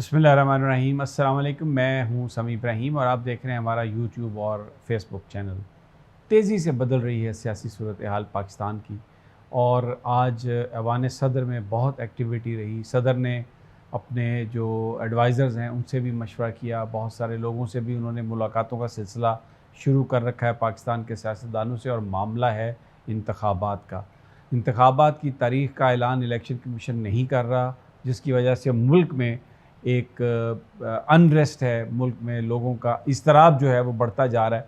बिस्मिल्लाहिर्रहमानिर्रहीम। अस्सलाम वालेकुम। मैं हूं समी इब्राहिम और आप देख रहे हैं हमारा यूट्यूब और फेसबुक चैनल। तेज़ी से बदल रही है सियासी सूरत हाल पाकिस्तान की, और आज ऐवान सदर में बहुत एक्टिविटी रही। सदर ने अपने जो एडवाइज़र्स हैं उनसे भी मशवरा किया, बहुत सारे लोगों से भी उन्होंने मुलाकातों का सिलसिला शुरू कर रखा है पाकिस्तान के सियासतदानों से, और मामला है इंतखाबात का। इंतखाबात की तारीख़ का ऐलान इलेक्शन कमीशन नहीं कर रहा, जिसकी वजह से मुल्क में एक अनरेस्ट है, मुल्क में लोगों का इज़्तिराब जो है वो बढ़ता जा रहा है,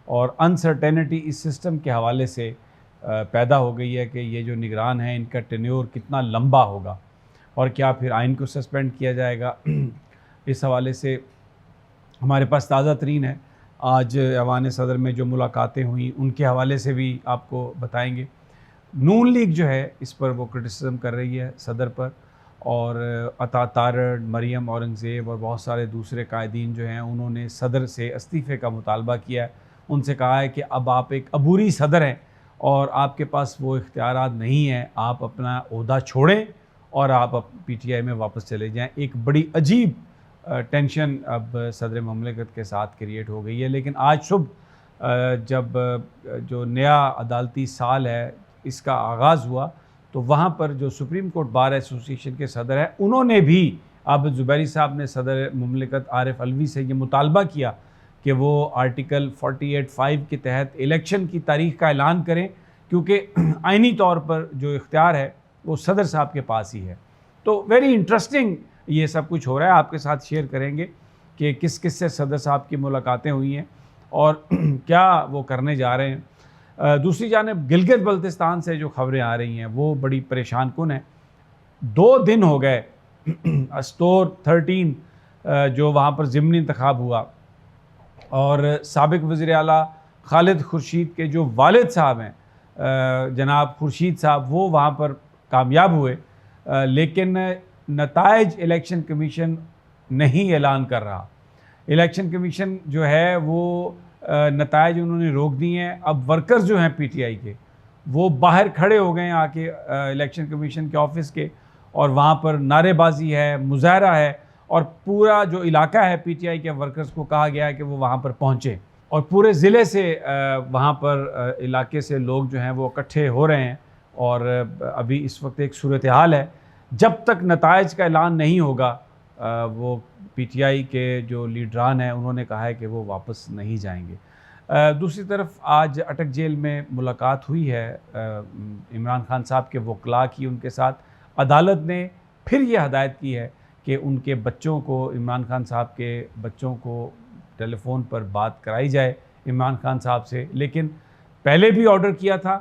और अनसर्टेनिटी इस सिस्टम के हवाले से पैदा हो गई है कि ये जो निगरान हैं इनका टेन्योर कितना लंबा होगा, और क्या फिर आइन को सस्पेंड किया जाएगा। इस हवाले से हमारे पास ताज़ा तरीन है, आज ऐवान सदर में जो मुलाकातें हुई उनके हवाले से भी आपको बताएंगे। नून लीग जो है इस पर वो क्रिटिसिज्म कर रही है सदर पर, और अता तारड़, मरियम औरंगज़ेब और बहुत सारे दूसरे कायदीन जो हैं उन्होंने सदर से इस्तीफ़े का मुतालबा किया है। उनसे कहा है कि अब आप एक अबूरी सदर हैं और आपके पास वो इख्तियारात नहीं हैं, आप अपना ओहदा छोड़ें और आप PTI में वापस चले जाएं। एक बड़ी अजीब टेंशन अब सदर ममलिकत के साथ क्रिएट हो गई है। लेकिन आज सुबह जब जो नया अदालती साल है इसका आगाज़ हुआ, तो वहाँ पर जो सुप्रीम कोर्ट बार एसोसिएशन के सदर हैं उन्होंने भी, अब ज़ुबैरी साहब ने सदर मुमलिकत आरिफ अलवी से ये मुतालबा किया कि वो आर्टिकल 48(5) के तहत इलेक्शन की तारीख़ का ऐलान करें, क्योंकि आइनी तौर पर जो इख्तियार है वो सदर साहब के पास ही है। तो वेरी इंटरेस्टिंग ये सब कुछ हो रहा है, आपके साथ शेयर करेंगे कि किस किस से सदर साहब की मुलाकातें हुई हैं और क्या वो करने जा रहे हैं। दूसरी जानिब गिलगित बल्तिस्तान से जो खबरें आ रही हैं वो बड़ी परेशान कुन है। 2 दिन हो गए स्टोर 13 जो वहाँ पर ज़िमनी इंतखाब हुआ, और साबिक़ वज़ीर आला खालिद खुर्शीद के जो वालिद साहब हैं जनाब खुर्शीद साहब, वो वहाँ पर कामयाब हुए, लेकिन नताइज इलेक्शन कमीशन नहीं ऐलान कर रहा। इलेक्शन कमीशन जो है वो नताइज उन्होंने रोक दिए हैं। अब वर्कर्स जो हैं PTI के वो बाहर खड़े हो गए हैं आके इलेक्शन कमीशन के ऑफिस के, और वहाँ पर नारेबाजी है, मुजाहरा है, और पूरा जो इलाका है PTI के वर्कर्स को कहा गया है कि वो वहाँ पर पहुँचे, और पूरे ज़िले से वहाँ पर इलाके से लोग जो हैं वो इकट्ठे हो रहे हैं। और अभी इस वक्त एक सूरत हाल है, जब तक नताइज का ऐलान नहीं होगा वो PTI के जो लीडरान हैं उन्होंने कहा है कि वो वापस नहीं जाएंगे। दूसरी तरफ आज अटक जेल में मुलाकात हुई है इमरान खान साहब के वकला की, उनके साथ अदालत ने फिर ये हदायत की है कि उनके बच्चों को, इमरान खान साहब के बच्चों को टेलीफोन पर बात कराई जाए इमरान खान साहब से। लेकिन पहले भी ऑर्डर किया था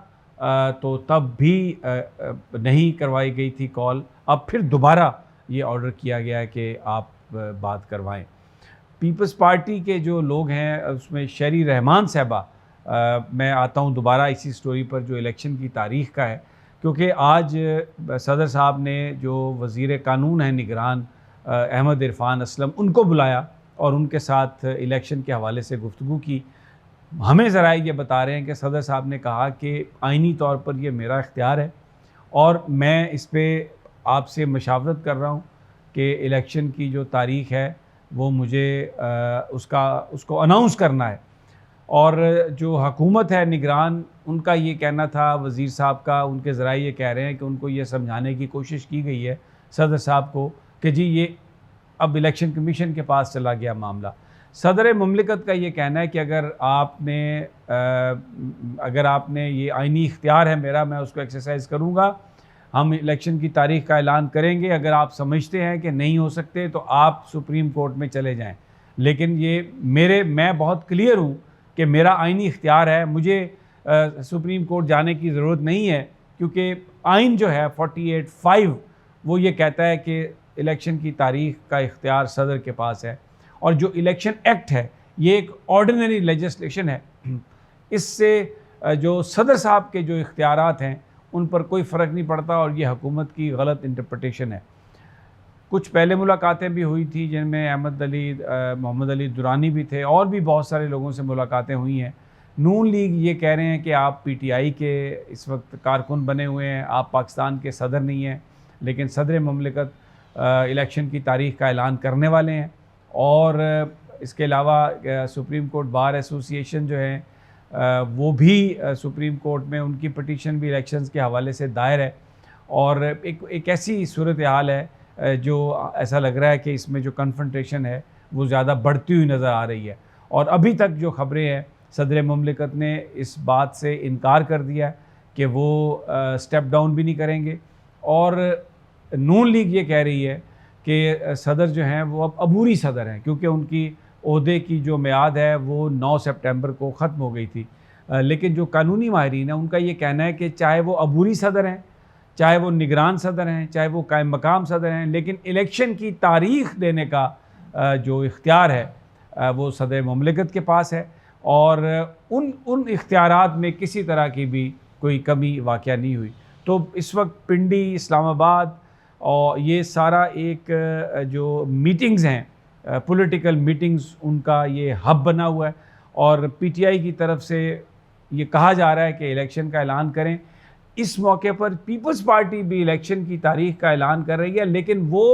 तो तब भी नहीं करवाई गई थी कॉल, अब फिर दोबारा ये ऑर्डर किया गया है कि आप बात करवाएं। पीपल्स पार्टी के जो लोग हैं उसमें शहरी रहमान साहबा, मैं आता हूं दोबारा इसी स्टोरी पर जो इलेक्शन की तारीख़ का है, क्योंकि आज सदर साहब ने जो वज़ीर कानून है निगरान अहमद इरफान असलम, उनको बुलाया और उनके साथ इलेक्शन के हवाले से गुफ्तगू की। हमें ज़रा ये बता रहे हैं कि सदर साहब ने कहा कि आइनी तौर पर ये मेरा इख्तियार है और मैं इस पर आपसे मशावरत कर रहा हूँ कि इलेक्शन की जो तारीख़ है वो मुझे उसको अनाउंस करना है। और जो हुकूमत है निगरान, उनका ये कहना था, वज़ीर साहब का, उनके ज़राए ये कह रहे हैं कि उनको ये समझाने की कोशिश की गई है सदर साहब को कि जी ये अब इलेक्शन कमीशन के पास चला गया मामला। सदर मुमलिकत का ये कहना है कि अगर आपने ये आइनी इख्तियार है मेरा, मैं उसको एक्सरसाइज करूँगा, हम इलेक्शन की तारीख़ का ऐलान करेंगे। अगर आप समझते हैं कि नहीं हो सकते तो आप सुप्रीम कोर्ट में चले जाएं। लेकिन ये मैं बहुत क्लियर हूँ कि मेरा आइनी इख्तियार है, मुझे सुप्रीम कोर्ट जाने की ज़रूरत नहीं है, क्योंकि आइन जो है 48(5) वो ये कहता है कि इलेक्शन की तारीख़ का इख्तियार सदर के पास है, और जो इलेक्शन एक्ट है ये एक ऑर्डिनरी लेजिस्लेशन है। इससे जो सदर साहब के जो इख्तियारात हैं उन पर कोई फ़र्क नहीं पड़ता, और ये हुकूमत की गलत इंटरप्रटेशन है। कुछ पहले मुलाकातें भी हुई थी जिनमें मोहम्मद अली दुरानी भी थे, और भी बहुत सारे लोगों से मुलाकातें हुई हैं। नून लीग ये कह रहे हैं कि आप PTI के इस वक्त कारकुन बने हुए हैं, आप पाकिस्तान के सदर नहीं हैं, लेकिन सदर मुमलिकत इलेक्शन की तारीख का ऐलान करने वाले हैं। और इसके अलावा सुप्रीम कोर्ट बार एसोसिएशन जो है वो भी सुप्रीम कोर्ट में उनकी पटिशन भी इलेक्शंस के हवाले से दायर है। और एक ऐसी सूरत हाल है जो ऐसा लग रहा है कि इसमें जो कन्फ्रंटेशन है वो ज़्यादा बढ़ती हुई नज़र आ रही है। और अभी तक जो ख़बरें हैं, सदर मुमलिकत ने इस बात से इनकार कर दिया है कि वो स्टेप डाउन भी नहीं करेंगे। और नून लीग ये कह रही है कि सदर जो हैं वो अब अबूरी सदर हैं, क्योंकि उनकी ओहदे की जो मियाद है वो 9 सितंबर को ख़त्म हो गई थी। लेकिन जो कानूनी माहिरीन हैं उनका ये कहना है कि चाहे वो अबूरी सदर हैं, चाहे वो निगरान सदर हैं, चाहे वो कायम मकाम सदर हैं, लेकिन इलेक्शन की तारीख़ देने का जो इख्तियार है वो सदर मुमलिकत के पास है। और उन इख्तियारात में किसी तरह की भी कोई कमी वाक़या नहीं हुई। तो इस वक्त पिंडी, इस्लामाबाद और ये सारा एक जो मीटिंग्स हैं, पॉलिटिकल मीटिंग्स, उनका ये हब बना हुआ है। और पीटीआई की तरफ से ये कहा जा रहा है कि इलेक्शन का ऐलान करें। इस मौके पर पीपल्स पार्टी भी इलेक्शन की तारीख का ऐलान कर रही है, लेकिन वो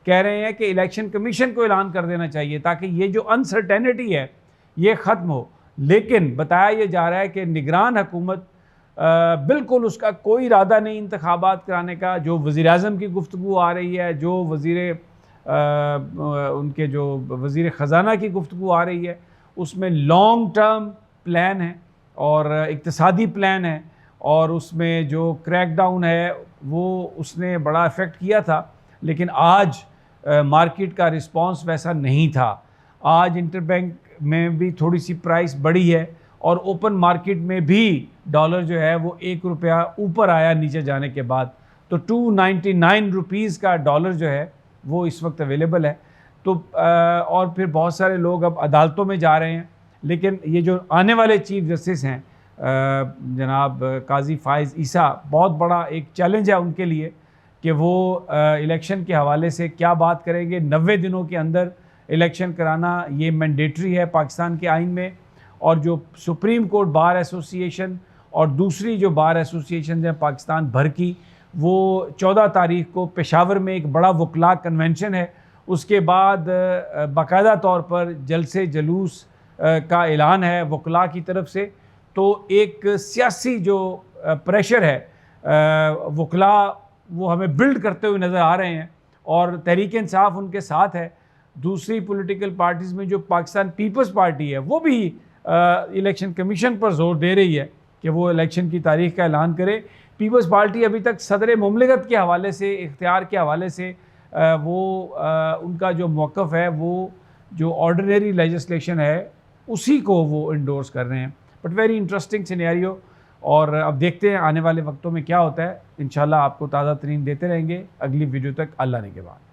कह रहे हैं कि इलेक्शन कमीशन को ऐलान कर देना चाहिए ताकि ये जो अनसर्टेनिटी है ये ख़त्म हो। लेकिन बताया ये जा रहा है कि निगरान हुकूमत बिल्कुल उसका कोई इरादा नहीं इंतखाबात कराने का। जो वज़ीर आज़म की गुफ्तगू आ रही है, जो उनके जो वज़ीर ख़ज़ाना की गुफ्तगू आ रही है, उसमें लॉन्ग टर्म प्लान है और इक़्तिसादी प्लान है। और उसमें जो क्रैकडाउन है वो उसने बड़ा इफ़ेक्ट किया था, लेकिन आज मार्केट का रिस्पांस वैसा नहीं था। आज इंटरबैंक में भी थोड़ी सी प्राइस बढ़ी है और ओपन मार्केट में भी डॉलर जो है वो ₹1 ऊपर आया नीचे जाने के बाद। तो 299 रुपीज़ का डॉलर जो है वो इस वक्त अवेलेबल है। तो और फिर बहुत सारे लोग अब अदालतों में जा रहे हैं। लेकिन ये जो आने वाले चीफ जस्टिस हैं जनाब काजी फ़ाइज़ ईसा, बहुत बड़ा एक चैलेंज है उनके लिए कि वो इलेक्शन के हवाले से क्या बात करेंगे। 90 दिनों के अंदर इलेक्शन कराना ये मैंडेटरी है पाकिस्तान के आइन में। और जो सुप्रीम कोर्ट बार एसोसिएशन और दूसरी जो बार एसोसिएशन हैं पाकिस्तान भर की, वो 14 तारीख को पेशावर में एक बड़ा वकला कन्वेंशन है। उसके बाद बाकायदा तौर पर जलसे जलूस का ऐलान है वकला की तरफ से। तो एक सियासी जो प्रेशर है वकला वो हमें बिल्ड करते हुए नज़र आ रहे हैं और तहरीक इंसाफ उनके साथ है। दूसरी पॉलिटिकल पार्टीज़ में जो पाकिस्तान पीपल्स पार्टी है वो भी इलेक्शन कमीशन पर जोर दे रही है कि वो इलेक्शन की तारीख का ऐलान करे। पीपल्स पार्टी अभी तक सदर मुमलिकत के हवाले से, इख्तियार के हवाले से उनका जो मौक़िफ़ है वो जो ऑर्डिनरी लेजिस्लेशन है उसी को वो इंडोर्स कर रहे हैं। But very interesting scenario. और अब देखते हैं आने वाले वक्तों में क्या होता है। इंशाल्लाह आपको ताज़ा तरीन देते रहेंगे अगली वीडियो तक। अल्लाह ने के बाद।